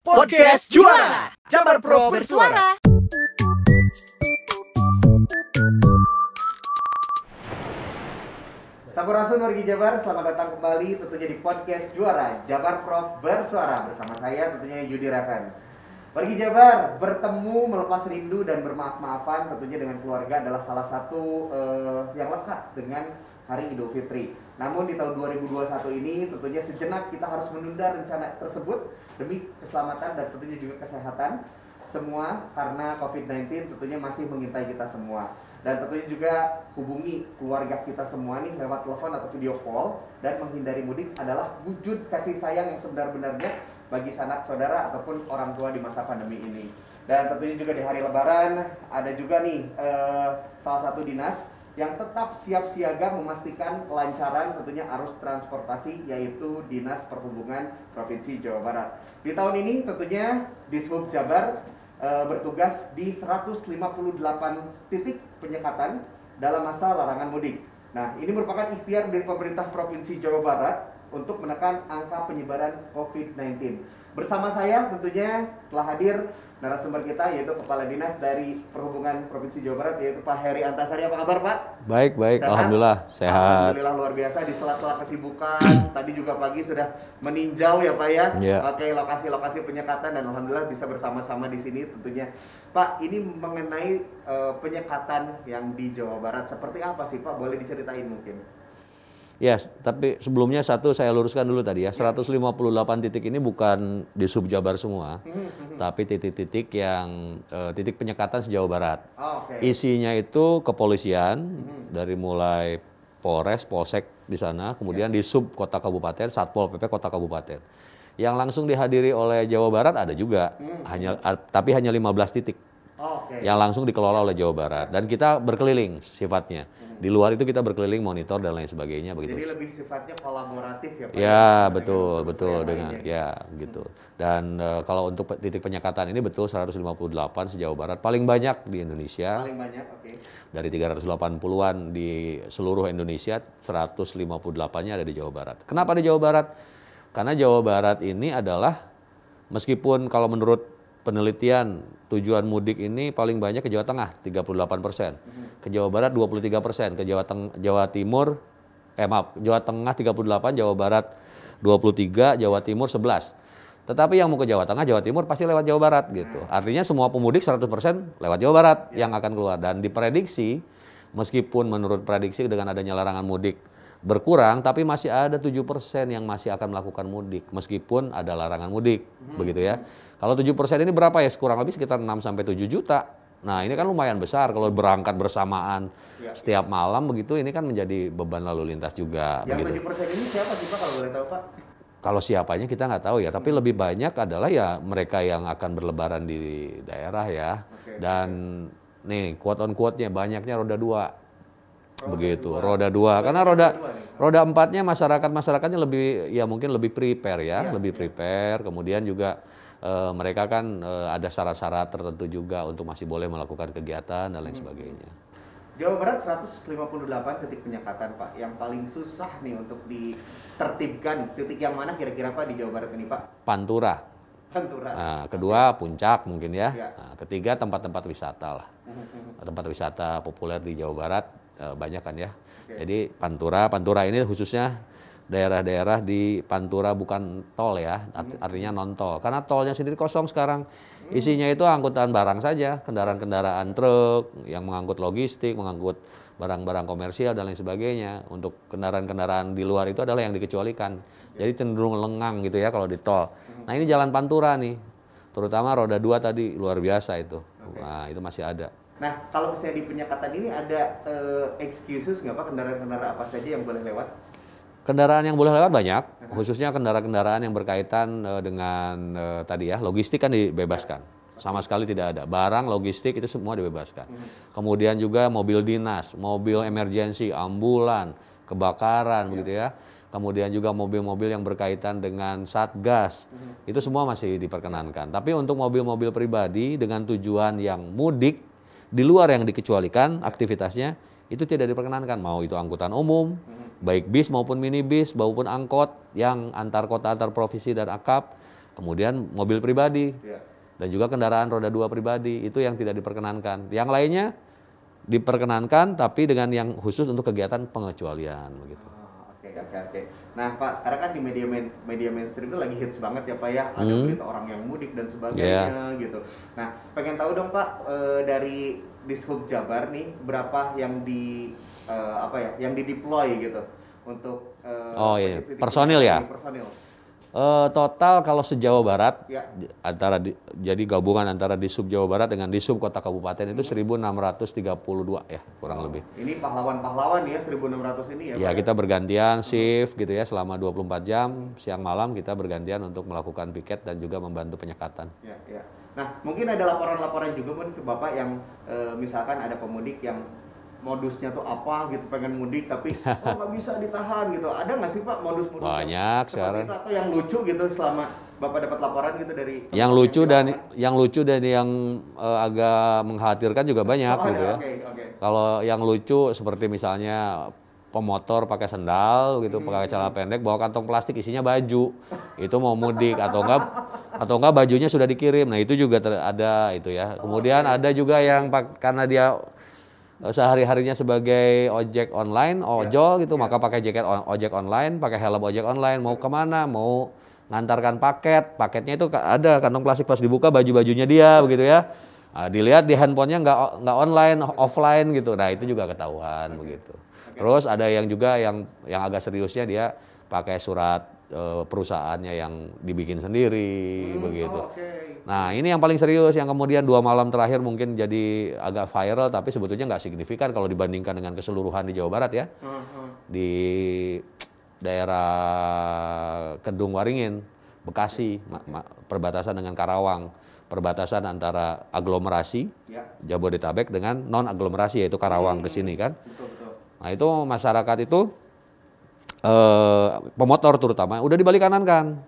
Podcast Juara Jabar Pro bersuara. Sampurasun wargi Jabar, selamat datang kembali tentunya di Podcast Juara Jabar Pro bersuara bersama saya tentunya Yudi Reven. Wargi Jabar, bertemu, melepas rindu dan bermaaf-maafan tentunya dengan keluarga adalah salah satu yang lekat dengan Hari Idul Fitri. Namun di tahun 2021 ini tentunya sejenak kita harus menunda rencana tersebut demi keselamatan dan tentunya juga kesehatan semua, karena COVID-19 tentunya masih mengintai kita semua. Dan tentunya juga hubungi keluarga kita semua nih lewat telepon atau video call, dan menghindari mudik adalah wujud kasih sayang yang sebenar-benarnya bagi sanak saudara ataupun orang tua di masa pandemi ini. Dan tentunya juga di hari Lebaran ada juga nih salah satu dinas yang tetap siap siaga memastikan kelancaran tentunya arus transportasi, yaitu Dinas Perhubungan Provinsi Jawa Barat. Di tahun ini tentunya Dishub Jabar bertugas di 158 titik penyekatan dalam masa larangan mudik. Nah, ini merupakan ikhtiar dari pemerintah Provinsi Jawa Barat untuk menekan angka penyebaran COVID-19. Bersama saya tentunya telah hadir narasumber kita, yaitu Kepala Dinas dari Perhubungan Provinsi Jawa Barat, yaitu Pak Heri Antasari. Apa kabar, Pak? Baik, sehat? Alhamdulillah sehat. Alhamdulillah luar biasa di sela-sela kesibukan. Tadi juga pagi sudah meninjau ya Pak ya, pakai lokasi-lokasi penyekatan, dan alhamdulillah bisa bersama-sama di sini tentunya. Pak, ini mengenai penyekatan yang di Jawa Barat seperti apa sih Pak? Boleh diceritain mungkin? Ya, tapi sebelumnya satu saya luruskan dulu tadi ya. 158 titik ini bukan di Sub Jabar semua, tapi titik-titik yang titik penyekatan se-Jawa Barat. Isinya itu kepolisian, dari mulai Polres, Polsek di sana, kemudian di Sub Kota Kabupaten, Satpol PP Kota Kabupaten. Yang langsung dihadiri oleh Jawa Barat ada juga, tapi hanya 15 titik. Yang langsung dikelola oleh Jawa Barat, dan kita berkeliling sifatnya. Di luar itu kita berkeliling, monitor dan lain sebagainya begitu. Jadi lebih sifatnya kolaboratif ya Pak? Ya, betul dengan ya gitu. Dan kalau untuk titik penyekatan ini betul 158 se-Jawa Barat, paling banyak di Indonesia. Paling banyak, oke. Dari 380-an di seluruh Indonesia, 158-nya ada di Jawa Barat. Kenapa di Jawa Barat? Karena Jawa Barat ini adalah, meskipun kalau menurut penelitian tujuan mudik ini paling banyak ke Jawa Tengah 38%, ke Jawa Barat 23%, ke Jawa Timur Jawa Tengah 38%, Jawa Barat 23%, Jawa Timur 11%. Tetapi yang mau ke Jawa Tengah, Jawa Timur pasti lewat Jawa Barat gitu. Artinya semua pemudik 100% lewat Jawa Barat yang akan keluar, dan diprediksi meskipun menurut prediksi dengan adanya larangan mudik berkurang, tapi masih ada 7% yang masih akan melakukan mudik meskipun ada larangan mudik, begitu ya. Kalau 7% ini berapa ya? Kurang lebih sekitar 6-7 juta. Nah, ini kan lumayan besar kalau berangkat bersamaan setiap malam begitu, ini kan menjadi beban lalu lintas juga. Yang begitu. 7% ini siapa sih Pak, kalau boleh tahu Pak? Kalau siapanya kita nggak tahu ya, tapi lebih banyak adalah ya mereka yang akan berlebaran di daerah ya. Dan nih quote on quote-nya banyaknya roda 2. Begitu, roda 2. Karena roda 4-nya masyarakatnya lebih ya mungkin lebih prepare ya, lebih prepare. Kemudian juga mereka kan ada syarat-syarat tertentu juga untuk masih boleh melakukan kegiatan dan lain sebagainya. Jawa Barat 158 titik penyekatan Pak. Yang paling susah nih untuk ditertibkan, titik yang mana kira-kira Pak di Jawa Barat ini Pak? Pantura. Nah, kedua Puncak mungkin ya. Nah, ketiga tempat-tempat wisata lah. Tempat wisata populer di Jawa Barat banyak kan ya. Jadi Pantura ini khususnya daerah-daerah di Pantura bukan tol ya, artinya non tol. Karena tolnya sendiri kosong sekarang. Isinya itu angkutan barang saja, kendaraan-kendaraan truk yang mengangkut logistik, mengangkut barang-barang komersial dan lain sebagainya. Untuk kendaraan-kendaraan di luar itu adalah yang dikecualikan. Jadi cenderung lengang gitu ya kalau di tol. Nah, ini jalan Pantura nih. Terutama roda 2 tadi luar biasa itu. Nah, itu masih ada. Nah, kalau misalnya di penyekatan ini ada excuses nggak Pak, kendaraan-kendaraan apa saja yang boleh lewat? Kendaraan yang boleh lewat banyak, khususnya kendaraan-kendaraan yang berkaitan dengan tadi ya, logistik kan dibebaskan. Sama sekali tidak ada. Barang, logistik itu semua dibebaskan. Kemudian juga mobil dinas, mobil emergency, ambulan, kebakaran begitu ya. Kemudian juga mobil-mobil yang berkaitan dengan satgas, itu semua masih diperkenankan. Tapi untuk mobil-mobil pribadi dengan tujuan yang mudik, di luar yang dikecualikan aktivitasnya, itu tidak diperkenankan. Mau itu angkutan umum, baik bis maupun minibus maupun angkot yang antar kota, antar provinsi dan akap, kemudian mobil pribadi, Ya. dan juga kendaraan roda 2 pribadi, itu yang tidak diperkenankan. Yang lainnya diperkenankan, tapi dengan yang khusus untuk kegiatan pengecualian begitu. Oke. Nah Pak, sekarang kan di media mainstream itu lagi hits banget ya Pak ya, ada berita orang yang mudik dan sebagainya gitu. Nah, pengen tahu dong Pak, dari Dishub Jabar nih berapa yang yang dideploy gitu untuk personil ya? Personil. Total kalau se-Jawa Barat, Ya. jadi gabungan antara Dishub Jawa Barat dengan Dishub Kota Kabupaten itu 1.632 ya kurang lebih. Ini pahlawan-pahlawan ya 1.600 ini ya. Ya, Pak, kita bergantian shift gitu ya selama 24 jam, siang malam kita bergantian untuk melakukan piket dan juga membantu penyekatan. Ya. Nah, mungkin ada laporan-laporan juga ke Bapak yang misalkan ada pemudik yang modusnya tuh apa gitu, pengen mudik tapi nggak bisa ditahan gitu. Ada nggak sih Pak modus-modus Banyak seperti sekarang. itu, atau yang lucu gitu selama Bapak dapat laporan gitu dari Yang lucu dan yang agak mengkhawatirkan juga banyak gitu ya. Oke. Kalau yang lucu seperti misalnya pemotor pakai sendal gitu, pakai celana pendek, bawa kantong plastik isinya baju, itu mau mudik atau enggak bajunya sudah dikirim. Nah itu juga ada itu ya. Kemudian ada juga yang karena dia sehari-harinya sebagai ojek online, ojol gitu, maka pakai jaket ojek online, pakai helm ojek online, mau kemana, mau ngantarkan paketnya itu ada kantong plastik, pas dibuka baju-bajunya dia begitu ya. Nah, dilihat di handphonenya nggak online, offline gitu. Nah itu juga ketahuan begitu. Terus ada yang juga yang agak seriusnya dia pakai surat perusahaannya yang dibikin sendiri begitu. Nah ini yang paling serius, yang kemudian 2 malam terakhir mungkin jadi agak viral, tapi sebetulnya nggak signifikan kalau dibandingkan dengan keseluruhan di Jawa Barat ya. Di daerah Kedung Waringin, Bekasi, perbatasan dengan Karawang, perbatasan antara aglomerasi Jabodetabek dengan non aglomerasi yaitu Karawang ke sini kan. Betul. Nah itu masyarakat itu pemotor terutama udah dibalik kanan kan.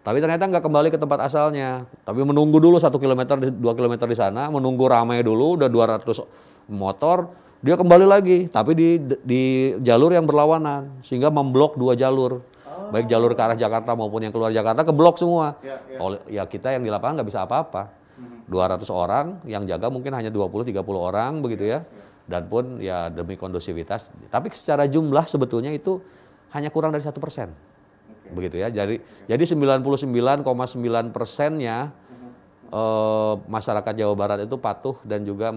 Tapi ternyata nggak kembali ke tempat asalnya. Tapi menunggu dulu 1 kilometer, 2 kilometer di sana, menunggu ramai dulu, udah 200 motor, dia kembali lagi. Tapi di jalur yang berlawanan, sehingga memblok 2 jalur. Baik jalur ke arah Jakarta maupun yang keluar Jakarta, keblok semua. Ya kita yang di lapangan nggak bisa apa-apa. 200 orang, yang jaga mungkin hanya 20-30 orang begitu ya. Dan pun ya demi kondusivitas. Tapi secara jumlah sebetulnya itu hanya kurang dari 1%. Begitu ya. Jadi 99,9%-nya masyarakat Jawa Barat itu patuh dan juga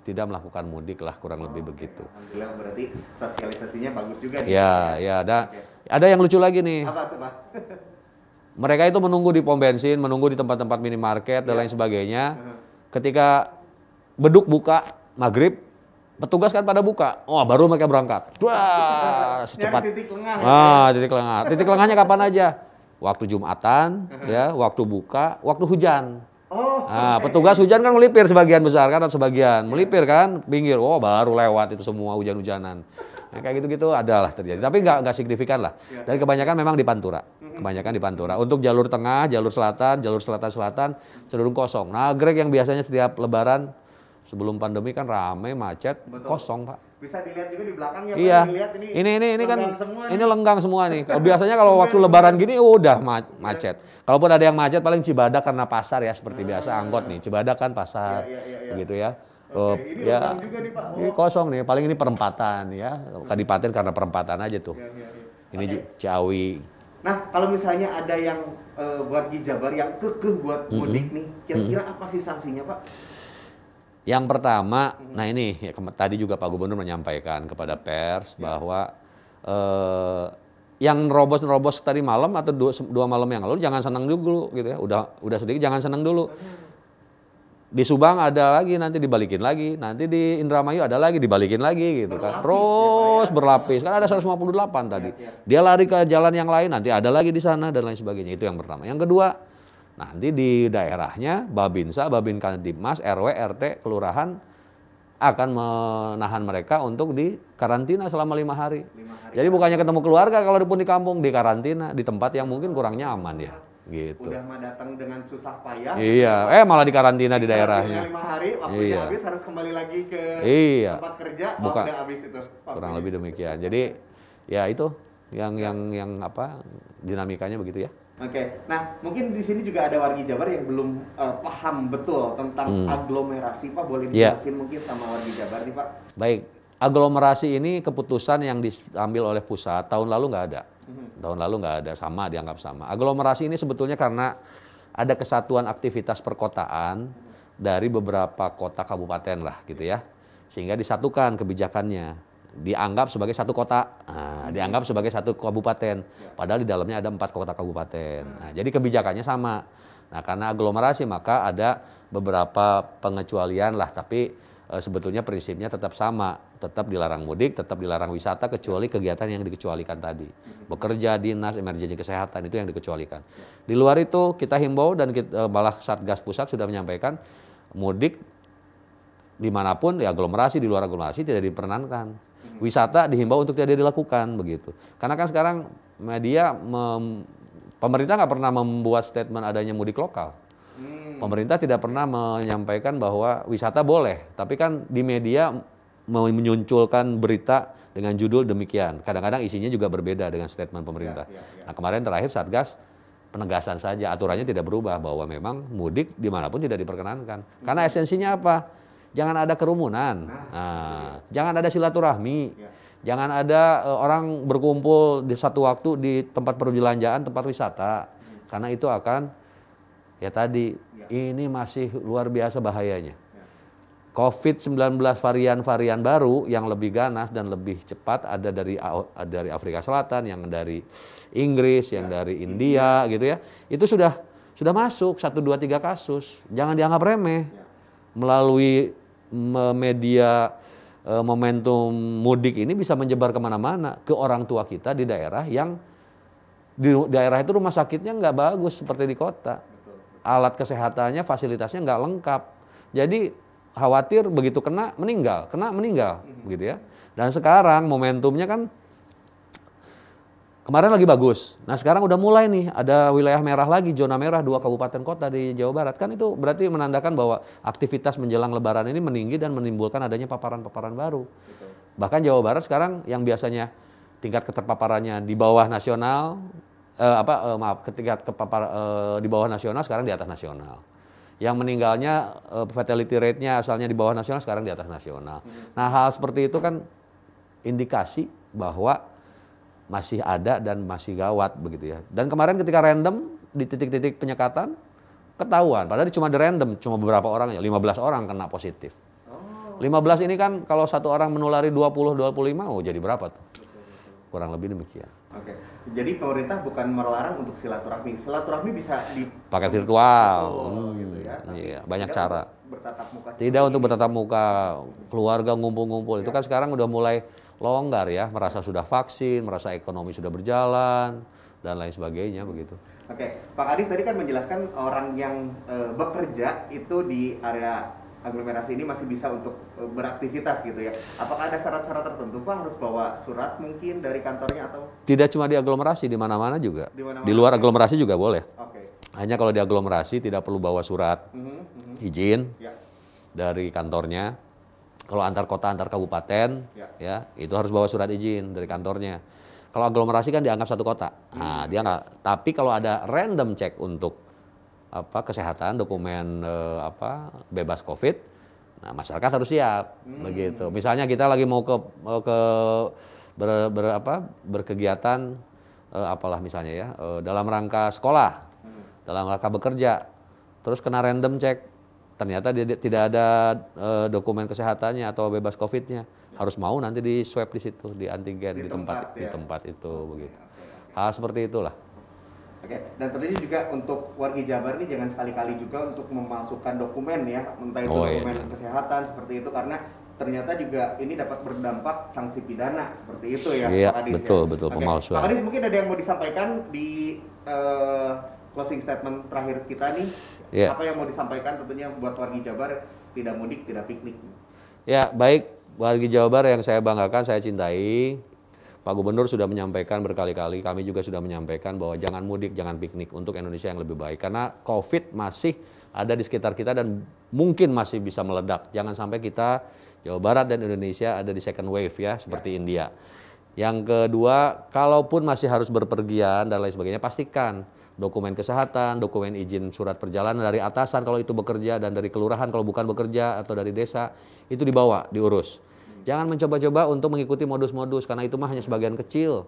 tidak melakukan mudik lah, kurang lebih begitu. Alhamdulillah, berarti sosialisasinya bagus juga nih. Ya. Ada yang lucu lagi nih. Apa tuh Pak? Mereka itu menunggu di pom bensin, menunggu di tempat-tempat minimarket dan lain sebagainya. Ketika beduk buka maghrib, petugas kan pada buka, baru mereka berangkat. Wah, secepat. Titik lengah. Titik lengah. Titik lengahnya kapan aja? Waktu Jumatan, ya, waktu buka, waktu hujan. Petugas hujan kan melipir sebagian besar kan, sebagian melipir kan, pinggir. Baru lewat itu semua hujan-hujanan. Nah, kayak gitu-gitu adalah terjadi. Tapi nggak signifikan lah. Dan kebanyakan memang di Pantura. Kebanyakan di Pantura. Untuk jalur tengah, jalur selatan cenderung kosong. Nagrek yang biasanya setiap Lebaran sebelum pandemi kan ramai, macet, kosong Pak. Bisa dilihat juga di belakangnya Pak. Iya. Dilihat Ini kan semua ini lenggang semua nih. Biasanya kalau waktu Lebaran gini udah macet. Kalaupun ada yang macet paling Cibadak karena pasar ya seperti biasa, angkot nih. Cibadak kan pasar. Begitu ya. Ini lenggang juga nih Pak. Ini kosong nih, paling ini perempatan ya. Kadipaten karena perempatan aja tuh. Ini Ciawi. Nah, kalau misalnya ada yang wargi Jabar yang kekeh buat mudik nih, kira-kira apa sih sanksinya Pak? Yang pertama, nah ini ya, tadi juga Pak Gubernur menyampaikan kepada pers bahwa yang nerobos tadi malam atau 2 malam yang lalu jangan senang dulu gitu ya. Udah sedikit jangan senang dulu. Di Subang ada lagi, nanti dibalikin lagi, nanti di Indramayu ada lagi, dibalikin lagi gitu kan. Terus berlapis, kan ada 158 tadi. Dia lari ke jalan yang lain, nanti ada lagi di sana dan lain sebagainya. Itu yang pertama. Yang kedua, nanti di daerahnya Babinsa, Babin Kandimas, RW, RT, kelurahan akan menahan mereka untuk di karantina selama 5 hari. Jadi bukannya ketemu keluarga kalau pun di kampung, di karantina di tempat yang mungkin kurang nyaman ya. Gitu. Udah mah datang dengan susah payah. Iya, malah di karantina di daerahnya. 5 hari, waktunya habis, harus kembali lagi ke tempat kerja. Udah habis itu. Kurang lebih demikian. Jadi ya itu yang apa dinamikanya begitu ya. Oke, nah mungkin di sini juga ada wargi Jabar yang belum paham betul tentang aglomerasi, Pak. Boleh dijelasin mungkin sama wargi Jabar nih, Pak? Baik, aglomerasi ini keputusan yang diambil oleh pusat, tahun lalu nggak ada. Tahun lalu nggak ada, sama, dianggap sama. Aglomerasi ini sebetulnya karena ada kesatuan aktivitas perkotaan dari beberapa kota kabupaten lah gitu ya. Sehingga disatukan kebijakannya. Dianggap sebagai satu kota, dianggap sebagai satu kabupaten. Padahal di dalamnya ada 4 kota kabupaten. Nah, jadi kebijakannya sama. Nah, karena aglomerasi maka ada beberapa pengecualian lah, tapi sebetulnya prinsipnya tetap sama. Tetap dilarang mudik, tetap dilarang wisata, kecuali kegiatan yang dikecualikan tadi. Bekerja, dinas, emergensi kesehatan, itu yang dikecualikan. Di luar itu kita himbau dan malah Satgas Pusat sudah menyampaikan mudik dimanapun, ya aglomerasi, di luar aglomerasi tidak diperkenankan. Wisata dihimbau untuk tidak dilakukan begitu. Karena kan sekarang media, pemerintah nggak pernah membuat statement adanya mudik lokal. Pemerintah tidak pernah menyampaikan bahwa wisata boleh, tapi kan di media memunculkan berita dengan judul demikian. Kadang-kadang isinya juga berbeda dengan statement pemerintah. Nah, kemarin terakhir Satgas penegasan saja, aturannya tidak berubah bahwa memang mudik dimanapun tidak diperkenankan. Karena esensinya apa? Jangan ada kerumunan, jangan ada silaturahmi, jangan ada orang berkumpul di satu waktu di tempat perbelanjaan, tempat wisata. Karena itu akan, ya tadi, ini masih luar biasa bahayanya. COVID-19 varian-varian baru yang lebih ganas dan lebih cepat ada dari Afrika Selatan, yang dari Inggris, yang dari India gitu ya. Itu sudah masuk 1, 2, 3 kasus. Jangan dianggap remeh. Melalui media momentum mudik ini bisa menyebar kemana-mana ke orang tua kita di daerah yang di daerah itu rumah sakitnya nggak bagus seperti di kota. Alat kesehatannya, fasilitasnya nggak lengkap. Jadi khawatir begitu kena meninggal begitu ya. Dan sekarang momentumnya kan kemarin lagi bagus. Nah sekarang udah mulai nih ada wilayah merah lagi, zona merah 2 kabupaten kota di Jawa Barat. Kan itu berarti menandakan bahwa aktivitas menjelang lebaran ini meninggi dan menimbulkan adanya paparan-paparan baru. Betul. Bahkan Jawa Barat sekarang yang biasanya tingkat keterpaparannya di bawah nasional, di bawah nasional sekarang di atas nasional. Yang meninggalnya fatality rate-nya asalnya di bawah nasional sekarang di atas nasional. Nah hal seperti itu kan indikasi bahwa masih ada dan masih gawat begitu ya. Dan kemarin ketika random di titik-titik penyekatan ketahuan, padahal cuma di random, cuma beberapa orang ya, 15 orang kena positif. 15 ini kan kalau satu orang menulari 20-25, jadi berapa tuh? Kurang lebih demikian. Oke, jadi pemerintah bukan melarang untuk silaturahmi. Silaturahmi bisa pakai virtual, gitu ya. Iya, banyak cara. Bertatap muka. Tidak untuk bertatap muka, keluarga ngumpul-ngumpul. Itu kan sekarang udah mulai longgar ya, merasa sudah vaksin, merasa ekonomi sudah berjalan, dan lain sebagainya begitu. Oke, Pak Kadis tadi kan menjelaskan orang yang bekerja itu di area aglomerasi ini masih bisa untuk beraktivitas gitu ya. Apakah ada syarat-syarat tertentu, Pak? Harus bawa surat mungkin dari kantornya atau? Tidak cuma di aglomerasi, di mana-mana juga. Di luar aglomerasi juga boleh. Hanya kalau di aglomerasi tidak perlu bawa surat izin dari kantornya. Kalau antar kota, antar kabupaten, ya itu harus bawa surat izin dari kantornya. Kalau aglomerasi kan dianggap satu kota. Nah, dia nggak. Tapi kalau ada random check untuk kesehatan, dokumen bebas COVID, nah masyarakat harus siap, begitu. Misalnya kita lagi mau berkegiatan, apalah misalnya ya, dalam rangka sekolah, dalam rangka bekerja, terus kena random check. Ternyata dia tidak ada dokumen kesehatannya atau bebas COVID-nya, harus mau nanti di swab di situ, di antigen di tempat itu begitu. Hal seperti itulah. Oke, dan tentunya juga untuk wargi Jabar ini jangan sekali-kali juga untuk memalsukan dokumen ya, entah itu dokumen kesehatan seperti itu, karena ternyata juga ini dapat berdampak sanksi pidana seperti itu ya, Pak Kadis. Betul, pemalsuan. Pak Kadis, mungkin ada yang mau disampaikan di closing statement terakhir kita nih, apa yang mau disampaikan tentunya buat wargi Jabar tidak mudik, tidak piknik? Ya, baik, wargi Jabar yang saya banggakan, saya cintai, Pak Gubernur sudah menyampaikan berkali-kali, kami juga sudah menyampaikan bahwa jangan mudik, jangan piknik untuk Indonesia yang lebih baik. Karena COVID masih ada di sekitar kita dan mungkin masih bisa meledak. Jangan sampai kita, Jawa Barat dan Indonesia ada di second wave ya, seperti India. Yang kedua, kalaupun masih harus berpergian dan lain sebagainya, pastikan dokumen kesehatan, dokumen izin surat perjalanan dari atasan kalau itu bekerja, dan dari kelurahan kalau bukan bekerja, atau dari desa, itu dibawa, diurus. Jangan mencoba-coba untuk mengikuti modus-modus, karena itu mah hanya sebagian kecil.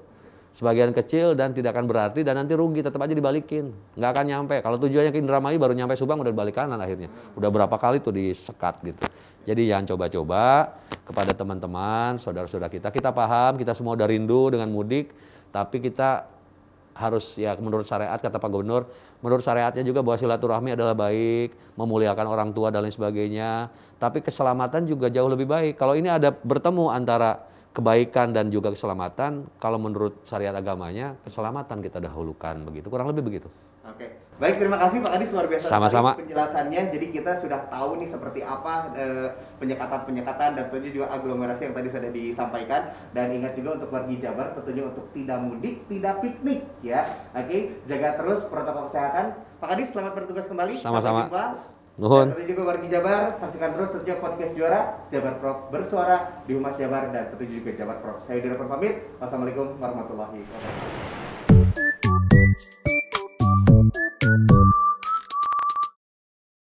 Sebagian kecil dan tidak akan berarti, dan nanti rugi, tetap aja dibalikin. Nggak akan nyampe. Kalau tujuannya ke Indramayu baru nyampe Subang udah balik kanan akhirnya. Udah berapa kali tuh disekat gitu. Jadi jangan coba-coba kepada teman-teman, saudara-saudara kita paham, kita semua udah rindu dengan mudik, tapi kita harus ya menurut syariat, kata Pak Gubernur, menurut syariatnya juga bahwa silaturahmi adalah baik, memuliakan orang tua dan lain sebagainya, tapi keselamatan juga jauh lebih baik. Kalau ini ada bertemu antara kebaikan dan juga keselamatan, kalau menurut syariat agamanya, keselamatan kita dahulukan, begitu, kurang lebih begitu. Oke, baik, terima kasih Pak Kadis, luar biasa Sama-sama penjelasannya. Jadi kita sudah tahu nih seperti apa penyekatan-penyekatan dan tentunya juga aglomerasi yang tadi sudah disampaikan. Dan ingat juga untuk wargi Jabar, tentunya untuk tidak mudik, tidak piknik ya. Oke, jaga terus protokol kesehatan. Pak Kadis, selamat bertugas kembali. Sama-sama. Sampai jumpa. Nuhun. Dan tentunya juga wargi Jabar, saksikan terus tentunya podcast Juara, Jabar Prof bersuara di Humas Jabar, dan tentunya juga Jabar Prof. Saya Yudi Revan pamit. Wassalamualaikum warahmatullahi wabarakatuh.